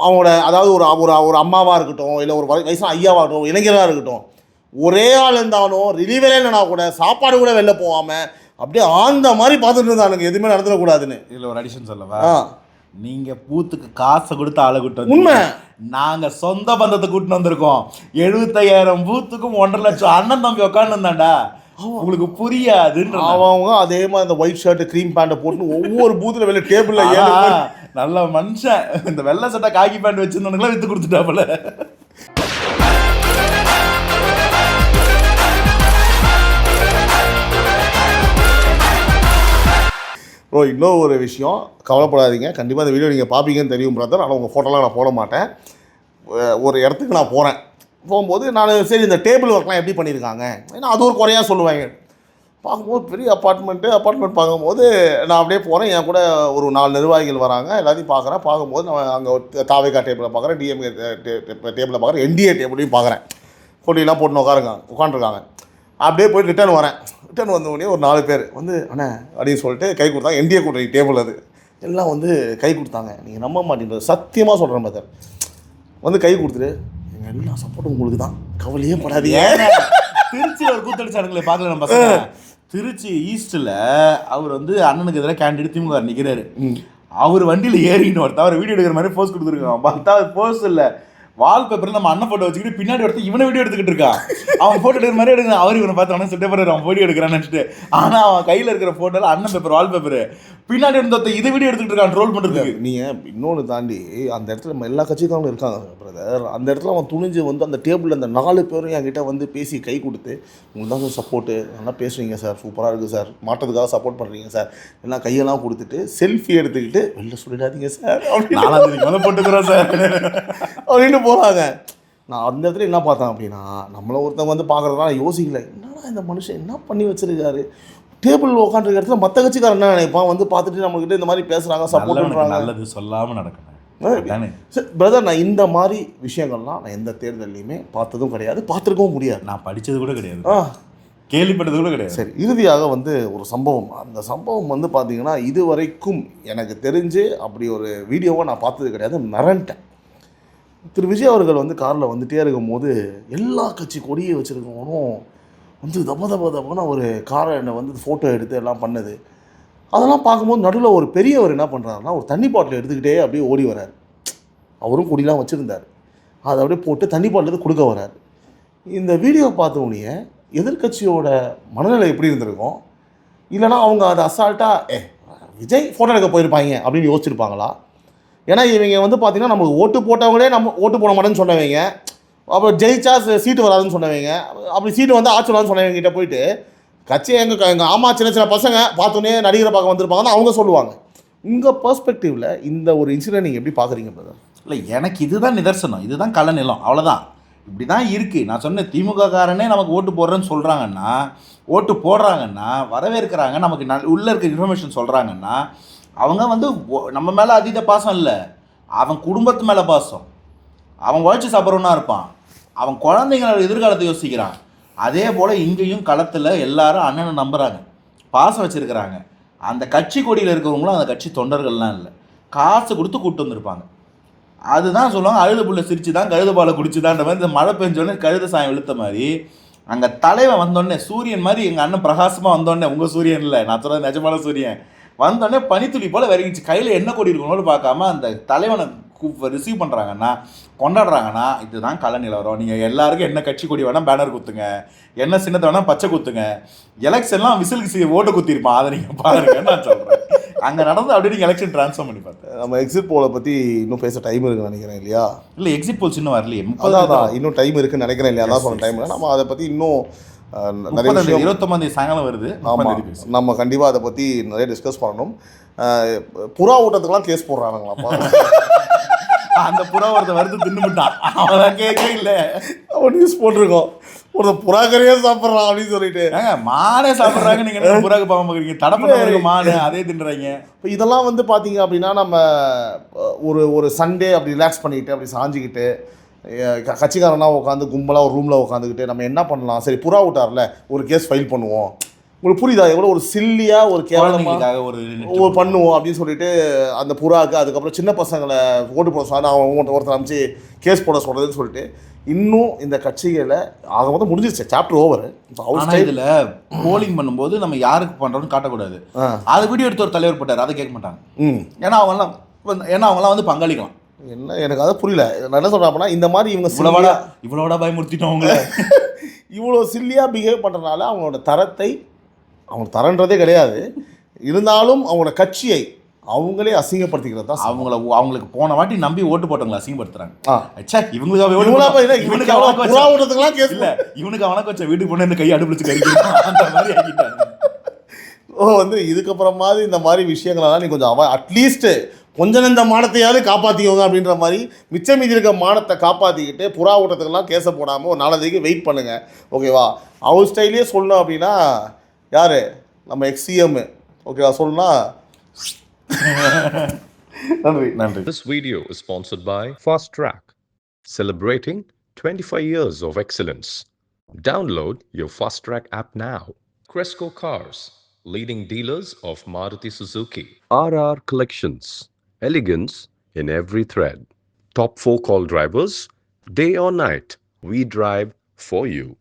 அவனோட அதாவது ஒரு அம்மாவாக இருக்கட்டும், இல்லை ஒரு வயசான ஐயாவாக இருக்கட்டும், இளைஞராக இருக்கட்டும், ஒரே ஆள் இருந்தாலும் ரிலீவரே இல்லைனா கூட சாப்பாடு கூட வெளில போகாமல் அப்படியே ஆழ்ந்த மாதிரி பார்த்துட்டு இருந்தானுங்க, எதுவுமே நடந்துடக்கூடாதுன்னு. இதில் ஒரு அடிஷன் சொல்லவா, நீங்க பூத்துக்கு காசை கொடுத்து ஆளை கூட்டு உண்மை, நாங்க சொந்த பந்தத்தை கூட்டின்னு வந்திருக்கோம். 75,000 பூத்துக்கும் 1.5 லட்சம் அண்ணன் தம்பி உட்காந்து இருந்தாண்டா, உங்களுக்கு புரியாதுன்ற. அவங்க அதே மாதிரி இந்த ஒயிட் ஷர்ட் க்ரீம் பேண்ட்டை போட்டு ஒவ்வொரு பூத்துல வெளில டேபிள்ல நல்ல மனுஷன். இந்த வெள்ளை சட்டை காக்கி பேண்ட் வச்சிருந்தவனுங்களா வித்து கொடுத்துட்டாப்புல. ப்ரோ இன்னும் ஒரு விஷயம், கவலைப்படாதீங்க, கண்டிப்பாக இந்த வீடியோ நீங்கள் பார்ப்பீங்கன்னு தெரியும் பிரதர். ஆனால் உங்கள் ஃபோட்டோலாம் நான் போட மாட்டேன். ஒரு இடத்துக்கு நான் போகிறேன், போகும்போது நான் சரி இந்த டேபிள் ஒர்க்லாம் எப்படி பண்ணியிருக்காங்க, ஏன்னா அது ஒரு குறையாக சொல்லுவாங்க. பார்க்கும்போது பெரிய அப்பார்ட்மெண்ட் பார்க்கும்போது நான் அப்படியே போகிறேன். என் கூட ஒரு 4 நிர்வாகிகள் வராங்க, எல்லாத்தையும் பார்க்கும்போது நான் அங்கே தாவேகா டேபிளை பார்க்குறேன், டிஎம்கே டேபிளை பார்க்குறேன், என்டிஏ டேபிளையும் பார்க்குறேன். கொடியெல்லாம் போட்டு உட்காந்துருக்காங்க. அப்படியே போய்ட்டு ரிட்டர்ன் வந்தோடனே ஒரு 4 பேர் வந்து அண்ணே அப்படின்னு சொல்லிட்டு கை கொடுத்தாங்க. என்டிஏ கூட்டணி டேபிள் அது எல்லாம் வந்து கை கொடுத்தாங்க. நீங்கள் நம்ப மாட்டேங்கிறது, சத்தியமாக சொல்கிறேன் பிரதர். வந்து கை கொடுத்துட்டு எங்கள் எல்லா சப்போர்ட்டும் உங்களுக்கு தான், கவலையே படாதீங்க. திருச்சியில் ஒரு கூத்தடிச்சானுங்களே பார்க்கல நம்ம பசங்க. திருச்சி ஈஸ்ட்டில் அவர் வந்து அண்ணனுக்கு எதிராக கேண்டிடேட் திமுக நிற்கிறாரு. அவர் வண்டியில் ஏறின்னு ஒருத்தவர் வீடியோ எடுக்கிற மாதிரி போஸ்ட் கொடுத்துருக்கான். பார்த்தா போஸ்ட் இல்லை, வால்பேப்பர் நம்ம அண்ணன் போட்டோ வச்சுக்கிட்டு பின்னாடி ஒருத்தர் இவனை வீடியோ எடுத்துக்கிட்டு இருக்கான். அவன் போட்டோ எடுக்கிற மாதிரி எடுக்கிறான். அவர் இவனை பார்த்து அவன் சொல்லிட்டு அவன் வீடியோ எடுக்கிறான்னு நினச்சிட்டு, ஆனால் அவன் கையில் இருக்கிற ஃபோட்டோவில் அண்ணன் பேப்பர் வால்பேப்பர், பின்னாடி இருந்த இதை வீடியோ எடுத்துக்கிட்டு இருக்கான் ட்ரோல் பண்ணுறதுக்கு. நீங்கள் இன்னொன்று தாண்டி அந்த இடத்துல நம்ம எல்லா கட்சிக்காரங்களும் இருக்காங்க பிரதர். அந்த இடத்துல அவன் துணிஞ்சு வந்து அந்த டேபிளில் அந்த 4 பேரும் என்கிட்ட வந்து பேசி கை கொடுத்து, உங்களுக்கு தான் சார் சப்போர்ட்டு, நல்லா பேசுகிறீங்க சார், சூப்பராக இருக்குது சார், மாற்றத்துக்காக சப்போர்ட் பண்ணுறீங்க சார், எல்லாம் கையெல்லாம் கொடுத்துட்டு செல்ஃபி எடுத்துக்கிட்டு வெளில சொல்லிடாதீங்க சார் அப்படின்னு போட்டுக்கிறோம் சார் அப்படின்னு போகிறாங்க. நான் அந்த இடத்துல என்ன பார்த்தேன் அப்படின்னா, நம்மளை ஒருத்தவங்க வந்து பார்க்குறதுனால யோசிக்கல, என்னடா இந்த மனுஷன் என்ன பண்ணி வச்சிருக்காரு, டேபிள் உட்காந்துருக்க இடத்துல மற்ற கட்சிக்காரன் என்ன நினைப்பான், வந்து பார்த்துட்டு நம்மக்கிட்ட இந்த மாதிரி பேசுகிறாங்க, சப்போர்ட் பண்ணுறாங்க. நல்லது சொல்லாமல் நடக்கணும் பிரதர். நான் இந்த மாதிரி விஷயங்கள்லாம் நான் எந்த தேர்தலையுமே பார்த்ததும் கிடையாது, பார்த்துருக்கவும் முடியாது. நான் படித்தது கூட கிடையாது, கேள்விப்பட்டது கூட கிடையாது. சரி, இறுதியாக வந்து ஒரு சம்பவம், அந்த சம்பவம் வந்து பார்த்தீங்கன்னா இது வரைக்கும் எனக்கு தெரிஞ்சு அப்படி ஒரு வீடியோவை நான் பார்த்தது கிடையாது. மிரண்டேன். திரு விஜய் அவர்கள் வந்து காரில் வந்துகிட்டே இருக்கும்போது எல்லா கட்சி கொடியை வச்சுருக்கவனும் வந்து தபன ஒரு காரை என்னை வந்து ஃபோட்டோ எடுத்து எல்லாம் பண்ணுது. அதெல்லாம் பார்க்கும்போது நடுவில் ஒரு பெரியவர் என்ன பண்ணுறாருன்னா, ஒரு தண்ணி பாட்டில் எடுத்துக்கிட்டே அப்படியே ஓடி வர்றார். அவரும் கொடிலாம் வச்சுருந்தார். அதை அப்படியே போட்டு தண்ணி பாட்டில் எடுத்து கொடுக்க வர்றார். இந்த வீடியோ பார்த்தோன்னே எதிர்கட்சியோட மனநிலை எப்படி இருந்திருக்கும், இல்லைனா அவங்க அதை அசால்ட்டாக விஜய் ஃபோட்டோ எடுக்க போயிருப்பாங்க அப்படின்னு யோசிச்சிருப்பாங்களா? ஏன்னா இவங்க வந்து பார்த்திங்கன்னா நமக்கு ஓட்டு போட்டவங்களே நம்ம ஓட்டு போட மாட்டேன்னு சொன்னவங்க, அப்புறம் ஜெயிச்சா சீட்டு வராதுன்னு சொன்னவங்க, அப்படி சீட்டு வந்து ஆட்சி வராதுன்னு சொன்னவங்க கிட்ட போயிட்டு கட்சி எங்கள் ஆமா சின்ன பசங்க பார்த்தோன்னே நடிகரை பார்க்க வந்திருப்பாங்கன்னு அவங்க சொல்லுவாங்க. உங்கள் பர்ஸ்பெக்டிவில் இந்த ஒரு இன்சிடென்ட் நீங்கள் எப்படி பார்க்குறீங்க பிரதர்? இல்லை, எனக்கு இதுதான் நிதர்சனம், இதுதான் கள நிலம், அவ்வளோதான். இப்படி தான் இருக்குது. நான் சொன்ன திமுக காரனே நமக்கு ஓட்டு போடுறேன்னு சொல்கிறாங்கன்னா, ஓட்டு போடுறாங்கன்னா, வரவேற்கிறாங்க, நமக்கு உள்ளே இருக்க இன்ஃபர்மேஷன் சொல்கிறாங்கன்னா, அவங்க வந்து நம்ம மேலே அதீத பாசம் இல்லை, அவன் குடும்பத்து மேலே பாசம். அவன் உழைச்சி சாப்பிட்றவனா இருப்பான், அவன் குழந்தைங்களோட எதிர்காலத்தை யோசிக்கிறான். அதே போல் இங்கேயும் களத்தில் எல்லாரும் அண்ணனை நம்புகிறாங்க, பாசம் வச்சுருக்கிறாங்க. அந்த கட்சி கொடியில் இருக்கிறவங்களும் அந்த கட்சி தொண்டர்கள்லாம் இல்லை, காசு கொடுத்து கூப்பிட்டு வந்திருப்பாங்க. அதுதான் சொல்லுவாங்க, அழுது புள்ள சிரிச்சு தான் கழுத பாலை குடிச்சுதான்ற மாதிரி. இந்த மழை பெஞ்சோடனே கழுத சாயம் இழுத்த மாதிரி அங்கே தலைவன் வந்தோடனே, சூரியன் மாதிரி எங்கள் அண்ணன் பிரகாசமாக வந்தோடனே, உங்கள் சூரியன் இல்லை நான் சொல்கிறது நிஜமான சூரியன் வந்தோடனே பனித்துளி போல் விறகிச்சு, கையில் என்ன கொடி இருக்கணும்னு பார்க்காம அந்த தலைவனை ரிசீவ் பண்ணுறாங்கன்னா, கொண்டாடுறாங்கன்னா, இதுதான் கள நிலவரம். நீங்கள் எல்லாருக்கும் என்ன கட்சி கொடி வேணால் பேனர் குத்துங்க, என்ன சின்னத்தை வேணால் பச்சை குத்துங்க, எலெக்ஷன்லாம் விசிலுக்கு ஓட்டை குத்திருப்பான், அதை நீங்கள் பாருங்கன்னு நான் சொல்கிறேன். அங்கே நடந்து அப்படியே நீங்கள் எலெக்ஷன் ட்ரான்ஸ்ஃபார் பண்ணி பார்த்தேன். நம்ம எக்ஸிட் போலை பற்றி இன்னும் பேச டைம் இருக்குன்னு நினைக்கிறேன் இல்லையா? இல்லை, எக்ஸிட் போல்ஸ் இன்னும் வரலையே, அதான் இன்னும் டைம் இருக்குன்னு நினைக்கிறேன் இல்லையா? அதான் சொன்ன டைமில் நம்ம அதை பற்றி இன்னும் நிறைய 29 சாயங்காலம் வருது. நம்ம கண்டிப்பாக அதை பற்றி நிறைய டிஸ்கஸ் பண்ணணும். புறா ஊட்டத்துக்குலாம் கேஸ் போடுறானுங்களாப்பா. அந்த புறா ஒருத்த வருது தின்னுட்டான், அவன் கேட்க இல்லை, அவன் நியூஸ் போட்டிருக்கோம், ஒரு புறாக்கரையே சாப்பிட்றான் அப்படின்னு சொல்லிட்டு. மானே சாப்பிட்றாங்க, நீங்கள் புறாக்கு பார்க்க தடை பண்ணுறதுக்கு மானு அதே தின்னுறாங்க. இப்போ இதெல்லாம் வந்து பார்த்தீங்க அப்படின்னா நம்ம ஒரு சண்டே அப்படி ரிலாக்ஸ் பண்ணிக்கிட்டு அப்படி சாஞ்சிக்கிட்டு கட்சிக்காரனா உட்காந்து கும்பலாக ஒரு ரூமில் உட்காந்துக்கிட்டு நம்ம என்ன பண்ணலாம், சரி புறா விட்டார்ல ஒரு கேஸ் ஃபைல் பண்ணுவோம், உங்களுக்கு புரியுதா எவ்வளோ ஒரு சில்லியாக ஒரு கேவலமாக ஒரு பண்ணுவோம் அப்படின்னு சொல்லிட்டு அந்த புறாவுக்கு அதுக்கப்புறம் சின்ன பசங்களை ஓட்டு போட சொன்னால் அவங்க ஒருத்தர் அமைச்சு கேஸ் போட சொல்கிறதுன்னு சொல்லிட்டு இன்னும் இந்த கட்சிகளை ஆக மொத்தம் முடிஞ்சிருச்சு, சாப்டர் ஓவர். இதில் போலிங் பண்ணும்போது நம்ம யாருக்கு பண்ணுறோன்னு காட்டக்கூடாது. அது வீடியோ எடுத்து ஒரு தலைவர் போட்டார், அதை கேட்க மாட்டாங்க. ஏன்னா அவங்களாம் வந்து பங்காளிக்கலாம். என்ன எனக்கு அதை புரியல. நான் என்ன சொல்கிறேன் அப்படின்னா, இந்த மாதிரி இவங்க இவ்வளோட பயமுறுத்திட்டோம் அவங்கள, இவ்வளோ சில்லியாக பிஹேவ் பண்ணுறதுனால அவங்களோட தரத்தை அவங்க தரன்றதே கிடையாது, இருந்தாலும் அவங்களோட கட்சியை அவங்களே அசிங்கப்படுத்திக்கிறது தான். அவங்களுக்கு போன வாட்டி நம்பி ஓட்டு போட்டவங்களை அசிங்கப்படுத்துறாங்க. இவனுக்கு வணக்கம் வச்ச வீட்டுக்கு போன இந்த கை அடுப்பிடிச்சு கறிக்கிறாங்க அந்த மாதிரி ஆகிட்டாங்க. வந்து இதுக்கப்புறமாவது இந்த மாதிரி விஷயங்களெல்லாம் நீ கொஞ்சம் அட்லீஸ்ட்டு கொஞ்சம் நெஞ்ச மானத்தையாவது காப்பாற்றிக்கோங்க அப்படின்ற மாதிரி மிச்சம் மீதி இருக்க மானத்தை காப்பாற்றிக்கிட்டு புறா ஓட்டத்துக்கெல்லாம் கேஸை போடாமல் ஒரு 4 தேதிக்கு வெயிட் பண்ணுங்கள், ஓகேவா? அவர் ஸ்டைலே சொல்லணும் அப்படின்னா யார் நம்ம எக்ஸிஎம், ஓகேவா? சொல்லணும்னா நன்றி. This video is sponsored by Fast Track, celebrating 25 years of excellence. Download your Fast Track app now. Cresco Cars, leading dealers of Maruti Suzuki. RR Collections, elegance in every thread. Top 4 call drivers, day or night, we drive for you.